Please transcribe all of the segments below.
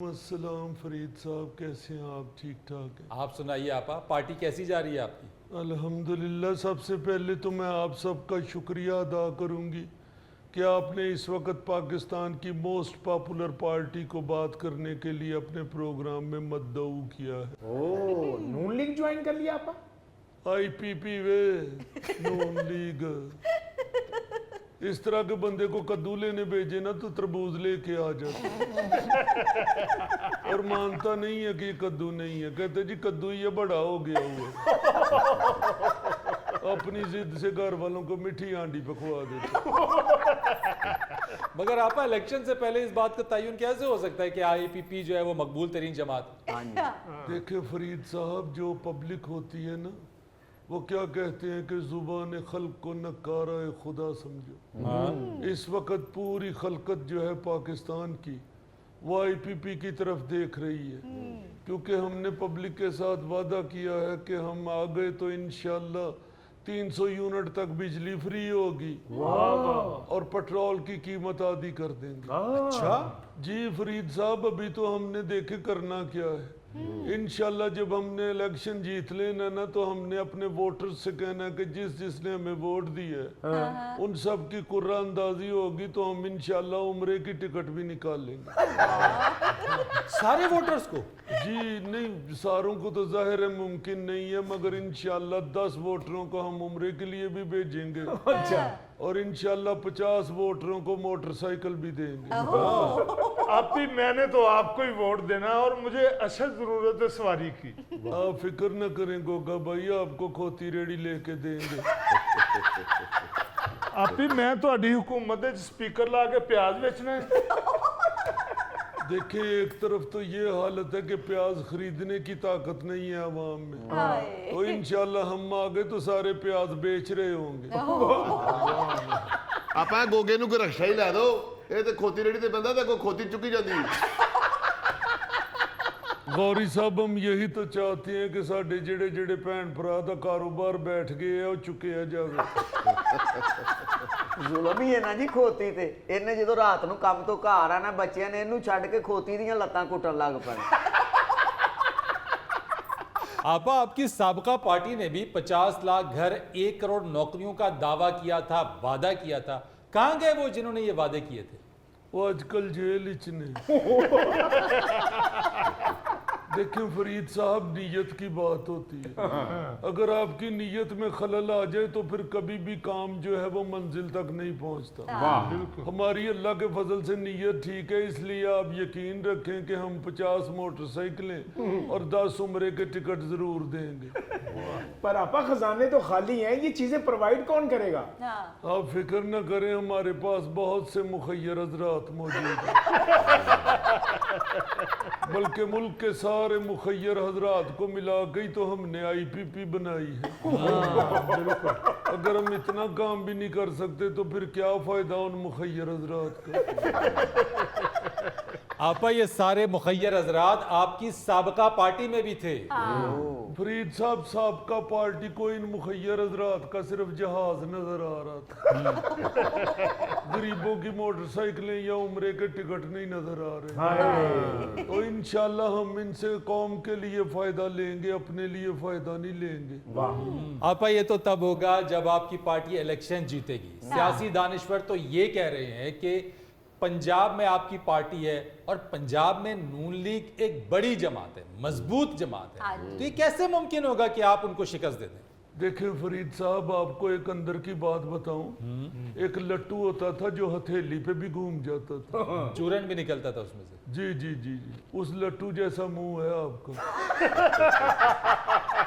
السلام فرید صاحب، کیسے ہیں آپ؟ ٹھیک ٹھاک ہیں؟ آپ سنائیے آپا، پارٹی کیسی جا رہی ہے آپ کی؟ الحمدللہ، سب سے پہلے تو میں آپ سب کا شکریہ ادا کروں گی کہ آپ نے اس وقت پاکستان کی موسٹ پاپولر پارٹی کو بات کرنے کے لیے اپنے پروگرام میں مدعو کیا ہے۔ نون لیگ جوائن کر لیا آپا؟ آئی پی پی وے نون لیگ، اس طرح کے بندے کو کدو لینے بھیجے نا تو تربوز لے کے آ جاتا اور مانتا نہیں ہے کہ یہ کدو نہیں ہے، کہتے جی کدو یہ بڑا ہو گیا ہوا، اپنی ضد سے گھر والوں کو میٹھی ہانڈی پہ کھوا دیتا۔ مگر آپا الیکشن سے پہلے اس بات کا تعین کیسے ہو سکتا ہے کہ آئی پی پی جو ہے وہ مقبول ترین جماعت؟ دیکھیں فرید صاحب، جو پبلک ہوتی ہے نا، وہ کیا کہتے ہیں کہ زبان خلق کو نکارہ خدا سمجھو۔ اس وقت پوری خلقت جو ہے پاکستان کی وہ آئی پی پی کی طرف دیکھ رہی ہے، کیونکہ ہم نے پبلک کے ساتھ وعدہ کیا ہے کہ ہم آگئے تو انشاءاللہ 300 یونٹ تک بجلی فری ہوگی اور پیٹرول کی قیمت آدھی کر دیں گے۔ اچھا جی فرید صاحب، ابھی تو ہم نے دیکھے کرنا کیا ہے۔ انشاءاللہ جب ہم نے الیکشن جیت لینا نا تو ہم نے اپنے ووٹرز سے کہنا کہ جس نے ہمیں ووٹ دی ہے ان سب کی قرہ اندازی ہوگی تو ہم انشاءاللہ عمرے کی ٹکٹ بھی نکال لیں گے۔ سارے ووٹرز کو؟ جی نہیں، ساروں کو تو ظاہر ہے ممکن نہیں ہے، مگر انشاءاللہ 10 ووٹروں کو ہم عمرے کے لیے بھی بھیجیں گے اور انشاءاللہ 50 ووٹروں کو موٹر سائیکل بھی دیں گے۔ آپ بھی، میں نے تو آپ کو ہی ووٹ دینا اور مجھے اشد ضرورت ہے سواری کی۔ آپ فکر نہ کریں گوگا بھائی، آپ کو کھوتی ریڑی لے کے دیں گے۔ آپ بھی، میں تو اڈی حکومت ہے سپیکر لا کے پیاز بیچنا ہے۔ دیکھیں ایک طرف تو یہ حالت ہے کہ پیاز خریدنے کی طاقت نہیں ہے عوام میں، تو انشاءاللہ ہم آگے تو سارے پیاز بیچ رہے ہوں گے۔ آپ گوگے نو کوئی رکشا ہی لے دو، یہ تو کھوتی ریڑی تے بندہ کوئی کھوتی چکی جاتی۔ غوری صاحب، ہم یہی تو چاہتے ہیں کہ ساڈے جڑے جڑے بھین بھرا دا کاروبار بیٹھ گئے اور چکیا جاوے۔ ظلم ہی ہے نا جی کھوتی تے، انہیں جدو رات نو کام تو گھر آنا بچیاں نے انہوں چھڈ کے کھوتی دیاں لتاں کٹن لگ پڑے۔ آپا آپ کی سابقہ پارٹی نے بھی 50 لاکھ گھر 1 کروڑ نوکریوں کا دعویٰ کیا تھا، وعدہ کیا تھا، کہاں گئے وہ جنہوں نے یہ وعدے کیے تھے؟ وہ آج کل جیل اچنے۔ دیکھیں فرید صاحب، نیت کی بات ہوتی ہے، اگر آپ کی نیت میں خلل آ جائے تو پھر کبھی بھی کام جو ہے وہ منزل تک نہیں پہنچتا۔ ہماری اللہ کے فضل سے نیت ٹھیک ہے، اس لیے آپ یقین رکھیں کہ ہم 50 موٹر سائیکلیں اور 10 عمرے کے ٹکٹ ضرور دیں گے۔ پر آپا خزانے تو خالی ہیں، یہ چیزیں پروائیڈ کون کرے گا؟ آپ فکر نہ کریں، ہمارے پاس بہت سے مخیر حضرات موجود ہیں، بلکہ ملک کے سارے مخیر حضرات کو ملا گئی تو ہم نے آئی پی پی بنائی ہے۔ اگر ہم اتنا کام بھی نہیں کر سکتے تو پھر کیا فائدہ ان مخیر حضرات کا؟ آپا یہ سارے مخیر حضرات آپ کی سابقہ پارٹی میں بھی تھے۔ فرید صاحب، سابقہ پارٹی کو ان مخیر حضرات کا صرف جہاز نظر آ رہا تھا، غریبوں کی موٹر سائیکلیں یا عمرے کے ٹکٹ نہیں نظر آ رہے۔ تو انشاءاللہ ہم ان سے قوم کے لیے فائدہ لیں گے، اپنے لیے فائدہ نہیں لیں گے۔ آپا یہ تو تب ہوگا جب آپ کی پارٹی الیکشن جیتے گی۔ سیاسی دانشور تو یہ کہہ رہے ہیں کہ پنجاب میں آپ کی پارٹی ہے اور پنجاب میں نون لیگ ایک بڑی جماعت ہے، مضبوط جماعت ہے، تو یہ کیسے ممکن ہوگا کہ آپ ان کو شکست دے دیں؟ دیکھیں فرید صاحب، آپ کو ایک اندر کی بات بتاؤں، ایک لٹو ہوتا تھا جو ہتھیلی پہ بھی گھوم جاتا تھا، چورن بھی نکلتا تھا اس میں سے۔ جی جی جی جی، اس لٹو جیسا منہ ہے آپ کا۔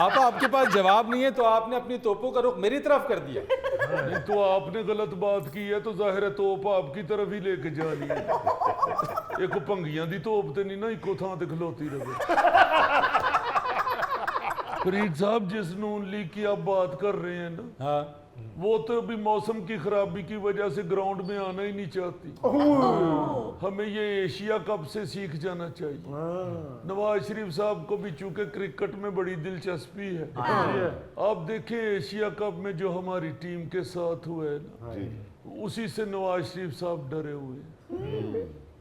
آپا آپ کے پاس جواب نہیں ہے تو آپ نے اپنی توپوں کا رخ میری طرف کر دیا۔ نہیں تو آپ نے غلط بات کی ہے تو ظاہر ہے توپ آپ کی طرف ہی لے کے جانی ہے۔ ایک پنگیاں دی توپ تے نہیں نا ایکو تھان تے کھلوتی رہے۔ فرید صاحب، جس نون لیگ کی آپ بات کر رہے ہیں نا، وہ تو ابھی موسم کی خرابی کی وجہ سے گراؤنڈ میں آنا ہی نہیں چاہتی۔ ہمیں یہ ایشیا کپ سے سیکھ جانا چاہیے۔ نواز شریف صاحب کو بھی چونکہ کرکٹ میں بڑی دلچسپی ہے، آپ دیکھیں ایشیا کپ میں جو ہماری ٹیم کے ساتھ ہوئے نا، اسی سے نواز شریف صاحب ڈرے ہوئے۔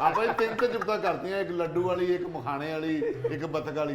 ਆਪਾਂ ਇਹ ਤਿੰਨ ਤੇ ਜੁਗਤਾਂ ਕਰਦੀਆਂ, ਇੱਕ ਲੱਡੂ ਵਾਲੀ, ਇੱਕ ਮਖਾਣੇ ਵਾਲੀ, ਇੱਕ ਬਤਕ ਵਾਲੀ।